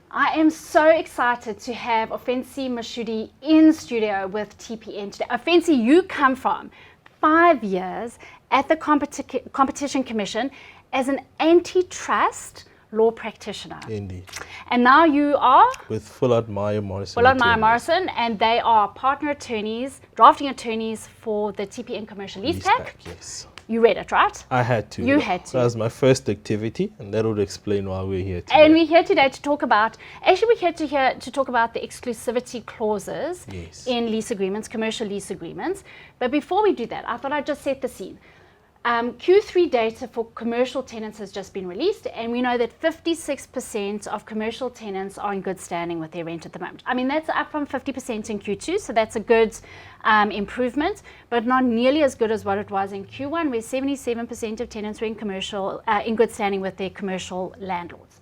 I am so excited to have Ofentse Mashudi in studio with TPN today. Ofentse, you come from 5 years at the Competition Commission as an antitrust law practitioner. Indeed. And now you are? With Fullard Meyer Morrison. Fullard Meyer Morrison, and they are partner attorneys, drafting attorneys for the TPN Commercial Lease Pack. Yes. You read it, right? I had to. You had to. That was my first activity, and that would explain why we're here today. And we're here today to talk about, actually we're here to talk about the exclusivity clauses in lease agreements, commercial lease agreements. But before we do that, I thought I'd just set the scene. Q3 data for commercial tenants has just been released, and we know that 56% of commercial tenants are in good standing with their rent at the moment. I mean, that's up from 50% in Q2, so that's a good improvement, but not nearly as good as what it was in Q1, where 77% of tenants were in good standing with their commercial landlords.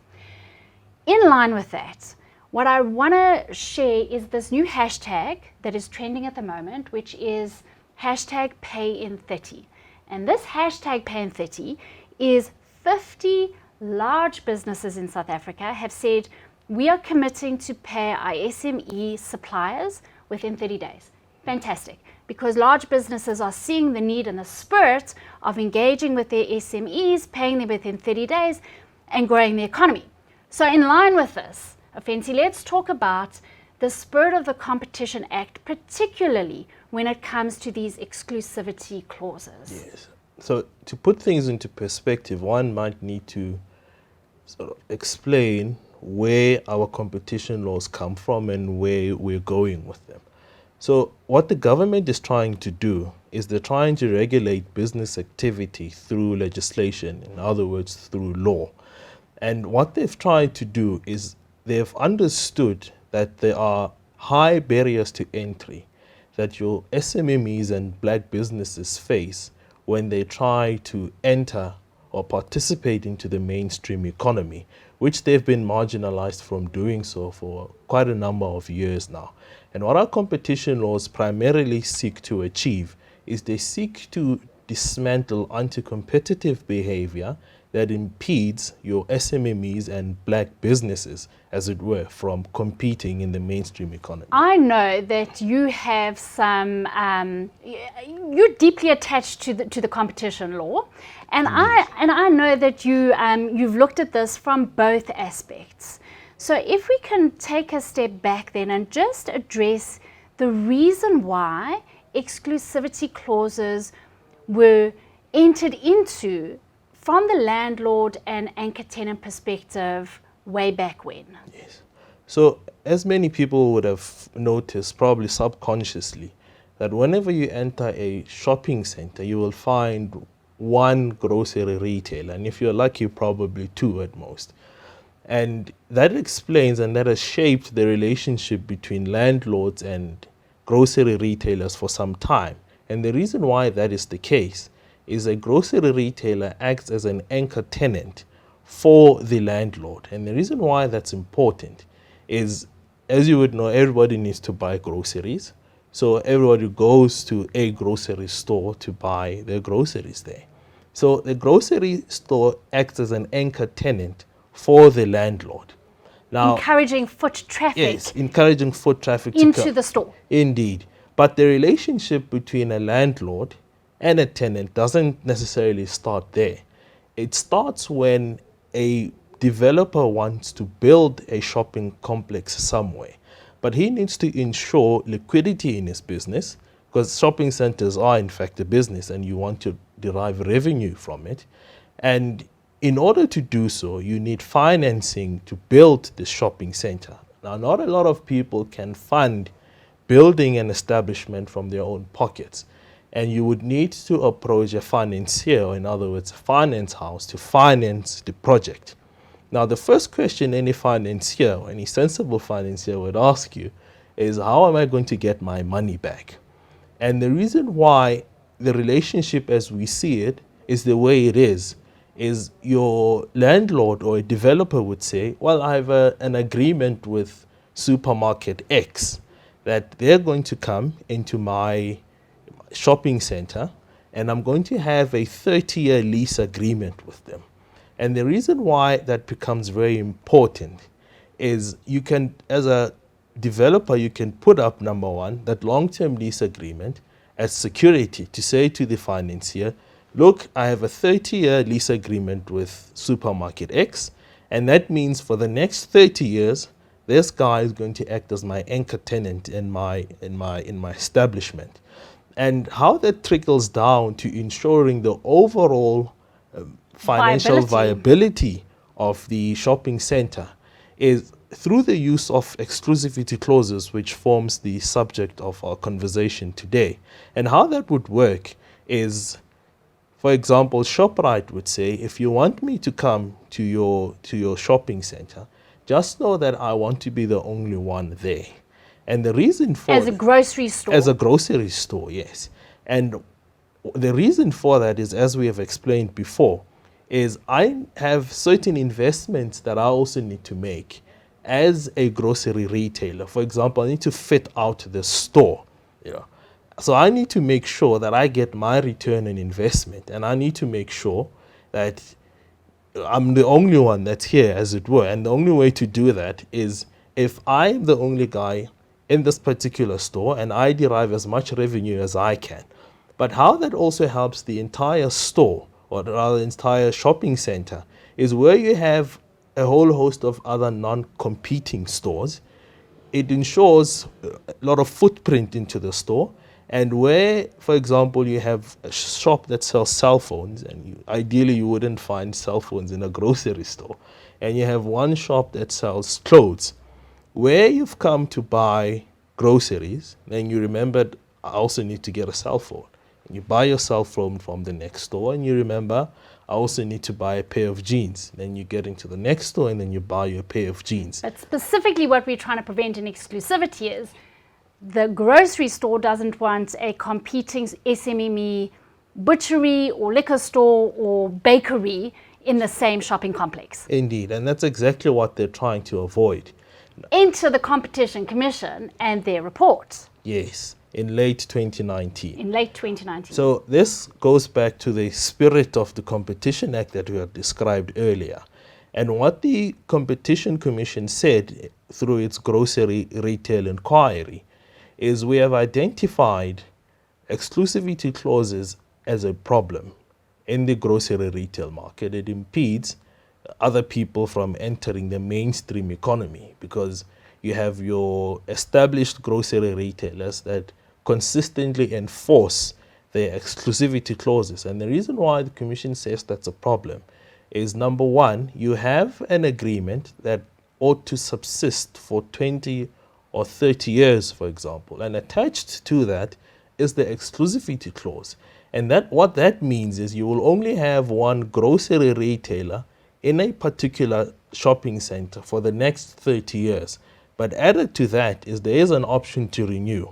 In line with that, what I want to share is this new hashtag that is trending at the moment, which is hashtag Pay in 30. And this hashtag Pay in 30 is 50 large businesses in South Africa have said, we are committing to pay our SME suppliers within 30 days. Fantastic, because large businesses are seeing the need and the spirit of engaging with their SMEs, paying them within 30 days and growing the economy. So in line with this, Ofentse, let's talk about the spirit of the Competition Act, particularly when it comes to these exclusivity clauses. Yes. So to put things into perspective, one might need to sort of explain where our competition laws come from and where we're going with them. So what the government is trying to do is they're trying to regulate business activity through legislation, in other words, through law. And what they've tried to do is they've understood that there are high barriers to entry that your SMMEs and black businesses face when they try to enter or participate into the mainstream economy, which they've been marginalized from doing so for quite a number of years now. And what our competition laws primarily seek to achieve is they seek to dismantle anti-competitive behavior that impedes your SMMEs and black businesses, as it were, from competing in the mainstream economy. I know that you have some, you're deeply attached to the competition law, and I know that you've looked at this from both aspects. So if we can take a step back then and just address the reason why exclusivity clauses were entered into from the landlord and anchor tenant perspective way back when. Yes. So as many people would have noticed, probably subconsciously, that whenever you enter a shopping center, you will find one grocery retailer, and if you're lucky, probably two at most. And that explains and that has shaped the relationship between landlords and grocery retailers for some time. And the reason why that is the case is a grocery retailer acts as an anchor tenant for the landlord. And the reason why that's important is, as you would know, everybody needs to buy groceries. So everybody goes to a grocery store to buy their groceries there. So the grocery store acts as an anchor tenant for the landlord. Now, encouraging foot traffic. Yes, encouraging foot traffic into the store. Indeed. But the relationship between a landlord and a tenant doesn't necessarily start there. It starts when a developer wants to build a shopping complex somewhere, but he needs to ensure liquidity in his business, because shopping centers are in fact a business and you want to derive revenue from it. And in order to do so, you need financing to build the shopping center. Now, not a lot of people can fund building an establishment from their own pockets. And you would need to approach a financier, in other words, a finance house, to finance the project. Now, the first question any financier, any sensible financier would ask you is, how am I going to get my money back? And the reason why the relationship as we see it is the way it is your landlord or a developer would say, well, I have an agreement with supermarket X that they're going to come into my shopping center and I'm going to have a 30-year lease agreement with them. And the reason why that becomes very important is you can, as a developer, you can put up, number one, that long-term lease agreement as security to say to the financier, look, I have a 30-year lease agreement with supermarket X, and that means for the next 30 years, this guy is going to act as my anchor tenant in my establishment. And how that trickles down to ensuring the overall financial viability of the shopping center is through the use of exclusivity clauses, which forms the subject of our conversation today. And how that would work is, for example, Shoprite would say, if you want me to come to your shopping center, just know that I want to be the only one there. And the reason for... As a grocery store. As a grocery store, yes. And the reason for that is, as we have explained before, is I have certain investments that I also need to make as a grocery retailer. For example, I need to fit out the store, So I need to make sure that I get my return on investment, and I need to make sure that I'm the only one that's here, as it were. And the only way to do that is if I'm the only guy in this particular store and I derive as much revenue as I can. But how that also helps the entire store, or rather the entire shopping center, is where you have a whole host of other non-competing stores. It ensures a lot of footprint into the store. And where, for example, you have a shop that sells cell phones, and ideally you wouldn't find cell phones in a grocery store, and you have one shop that sells clothes, where you've come to buy groceries, then you remembered, I also need to get a cell phone. And you buy your cell phone from the next store, and you remember, I also need to buy a pair of jeans. Then you get into the next store, and then you buy your pair of jeans. But specifically what we're trying to prevent in exclusivity is the grocery store doesn't want a competing SMME butchery or liquor store or bakery in the same shopping complex. Indeed, and that's exactly what they're trying to avoid. Enter the Competition Commission and their report. Yes, in late 2019. In late 2019. So this goes back to the spirit of the Competition Act that we had described earlier. And what the Competition Commission said through its grocery retail inquiry is we have identified exclusivity clauses as a problem in the grocery retail market. It impedes other people from entering the mainstream economy because you have your established grocery retailers that consistently enforce their exclusivity clauses. And the reason why the Commission says that's a problem is, number one, you have an agreement that ought to subsist for 20 or 30 years, for example, and attached to that is the exclusivity clause. And that what that means is you will only have one grocery retailer in a particular shopping center for the next 30 years. But added to that is there is an option to renew.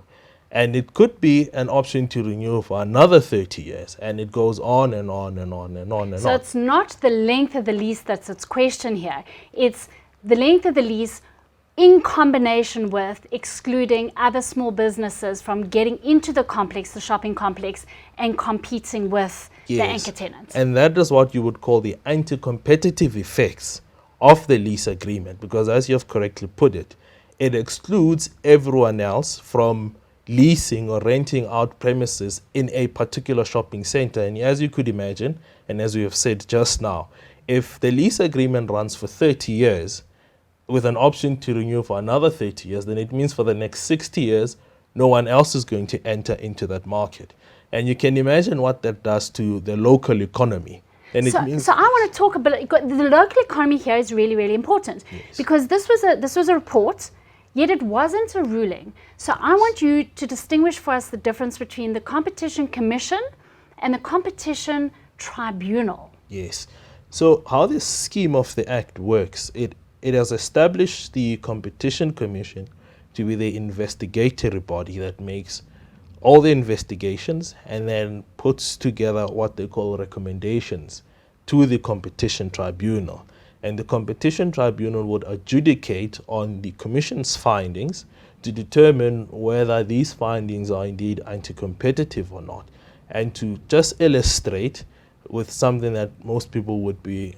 And it could be an option to renew for another 30 years. And it goes on and on and on and on and on. So it's not the length of the lease that's its question here. It's the length of the lease in combination with excluding other small businesses from getting into the complex, the shopping complex, and competing with the anchor tenants. And that is what you would call the anti-competitive effects of the lease agreement, because as you have correctly put it, it excludes everyone else from leasing or renting out premises in a particular shopping center. And as you could imagine, and as we have said just now, if the lease agreement runs for 30 years with an option to renew for another 30 years, then it means for the next 60 years, no one else is going to enter into that market. And you can imagine what that does to the local economy. And so I want to talk about the local economy here is really, really important. Yes. Because this was a report, yet it wasn't a ruling. So I want you to distinguish for us the difference between the Competition Commission and the Competition Tribunal. Yes. So how this scheme of the Act works, it has established the Competition Commission to be the investigatory body that makes all the investigations and then puts together what they call recommendations to the Competition Tribunal. And the Competition Tribunal would adjudicate on the Commission's findings to determine whether these findings are indeed anti-competitive or not. And to just illustrate with something that most people would be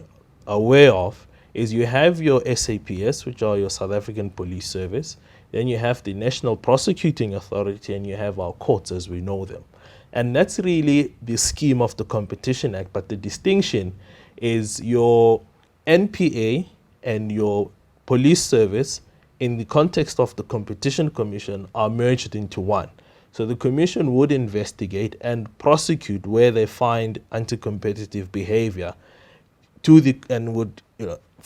aware of, is you have your SAPS, which are your South African Police Service, then you have the National Prosecuting Authority, and you have our courts as we know them. And that's really the scheme of the Competition Act, but the distinction is your NPA and your police service in the context of the Competition Commission are merged into one. So the Commission would investigate and prosecute where they find anti-competitive behavior and would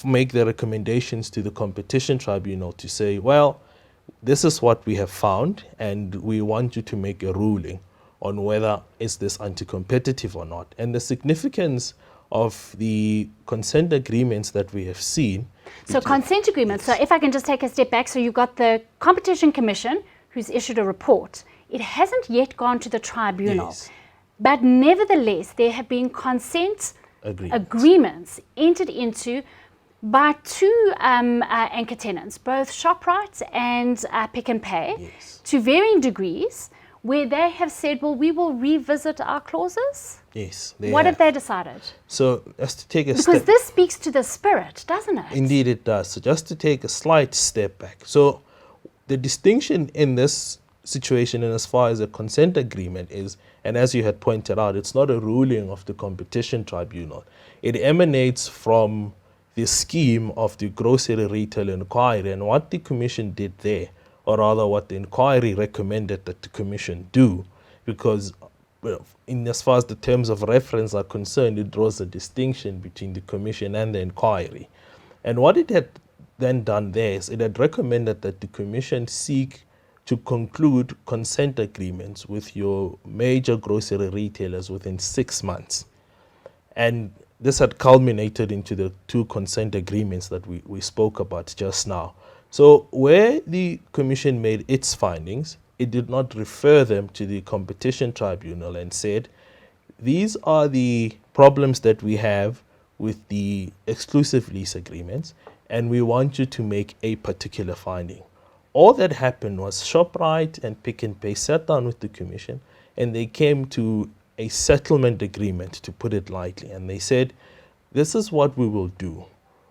make the recommendations to the Competition Tribunal to say, well, this is what we have found and we want you to make a ruling on whether is this anti-competitive or not. And the significance of the consent agreements that we have seen. So consent agreements, yes. So if I can just take a step back, so you've got the Competition Commission who's issued a report. It hasn't yet gone to the tribunal, yes. But nevertheless, there have been consent agreements entered into by two anchor tenants, both Shoprite and Pick and Pay, yes. To varying degrees, where they have said, well, we will revisit our clauses. Yes. What have they decided? So just to take a step... Because this speaks to the spirit, doesn't it? Indeed it does. So just to take a slight step back. So the distinction in this situation and as far as a consent agreement is, and as you had pointed out, it's not a ruling of the Competition Tribunal. It emanates from the scheme of the grocery retail inquiry, and what the Commission did there, or rather what the inquiry recommended that the Commission do, because in as far as the terms of reference are concerned, it draws a distinction between the Commission and the inquiry. And what it had then done there is it had recommended that the Commission seek to conclude consent agreements with your major grocery retailers within 6 months. And this had culminated into the two consent agreements that we spoke about just now. So where the Commission made its findings, it did not refer them to the Competition Tribunal and said, these are the problems that we have with the exclusive lease agreements, and we want you to make a particular finding. All that happened was Shoprite and Pick and Pay sat down with the Commission and they came to a settlement agreement, to put it lightly, and they said, this is what we will do.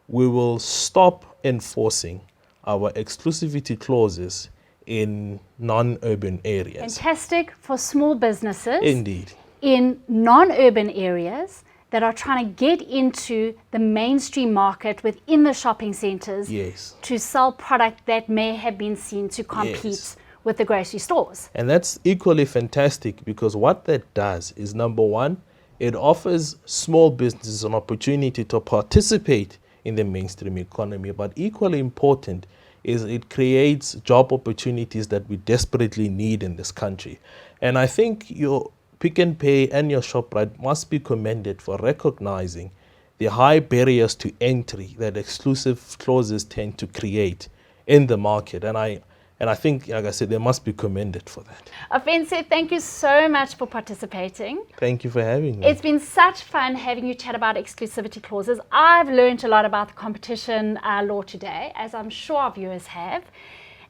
We will stop enforcing our exclusivity clauses in non-urban areas. Fantastic for small businesses. Indeed. In non-urban areas that are trying to get into the mainstream market within the shopping centres, yes. To sell product that may have been seen to compete, yes. With the grocery stores. And that's equally fantastic because what that does is, number one, it offers small businesses an opportunity to participate in the mainstream economy, but equally important is it creates job opportunities that we desperately need in this country. And I think your Pick and Pay and your Shoprite must be commended for recognizing the high barriers to entry that exclusive clauses tend to create in the market. And I think, like I said, they must be commended for that. Ofentse, thank you so much for participating. Thank you for having me. It's been such fun having you chat about exclusivity clauses. I've learned a lot about the competition law today, as I'm sure our viewers have.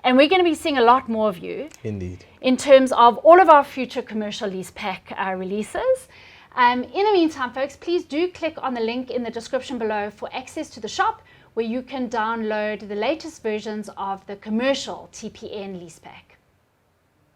And we're going to be seeing a lot more of you. Indeed. In terms of all of our future commercial lease pack releases. In the meantime, folks, please do click on the link in the description below for access to the shop, where you can download the latest versions of the commercial TPN lease pack.